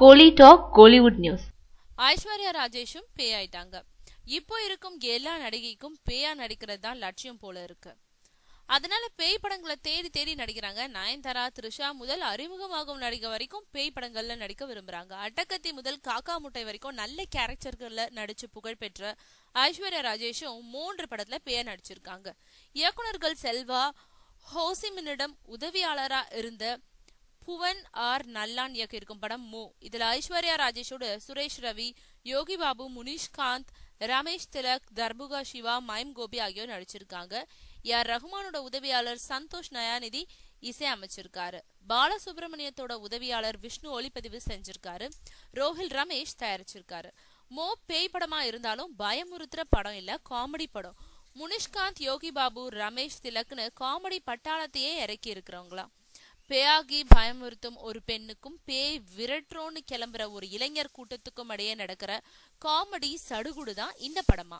கோலி talk Kollywood news. Aishwarya ராஜேஷும் பேய் ஆயிட்டாங்க. இப்போ இருக்கும் எல்லா நடிகைக்கும் பேயா நடிக்கிறது தான் லட்சியம் போல இருக்கு. அதனால பேய் படங்களை தேடி தேடி நடிக்கிறாங்க. நயன்தாரா, த்ரிஷா முதல் அறிமுகமாகும் நடிகை வரைக்கும் பேய் படங்கள்ல நடிக்க விரும்புறாங்க. அட்டகத்தி முதல் காக்கா முட்டை வரைக்கும் நல்ல கேரக்டர்கள்ல நடிச்சு புகழ் பெற்ற ஐஸ்வர்யா ராஜேஷும் 3 படத்துல பேயா நடிச்சிருக்காங்க. இயக்குனர்கள் செல்வா ஹோசிமினிடம் உதவியாளரா இருந்த புவன் ஆர் நல்லான் இயக்கியிருக்கும் படம் மூ. இதுல ஐஸ்வர்யா ராஜேஷோட சுரேஷ் ரவி, யோகி பாபு, முனிஷ்காந்த், ரமேஷ் திலக், தர்புகா சிவா, மைம் கோபி ஆகியோர் நடிச்சிருக்காங்க. ரஹ்மானோட உதவியாளர் சந்தோஷ் நயாநிதி இசை அமைச்சிருக்காரு. பாலசுப்ரமணியத்தோட உதவியாளர் விஷ்ணு ஒளிப்பதிவு செஞ்சிருக்காரு. ரோஹில் ரமேஷ் தயாரிச்சிருக்காரு. மோ பேய் படமா இருந்தாலும் பயமுறுத்துற படம் இல்ல, காமெடி படம். முனிஷ்காந்த், யோகி பாபு, ரமேஷ் திலக்னு காமெடி பட்டாளத்தையே இறக்கி இருக்கிறவங்களாம். பேயாகி பயமுறுத்தும் ஒரு பெண்ணுக்கும் பேய் விரட்டுறோன்னு கிளம்புற ஒரு இளைஞர் கூட்டத்துக்கும் இடையே நடக்கிற காமெடி சடுகுடுதான் இந்த படமா.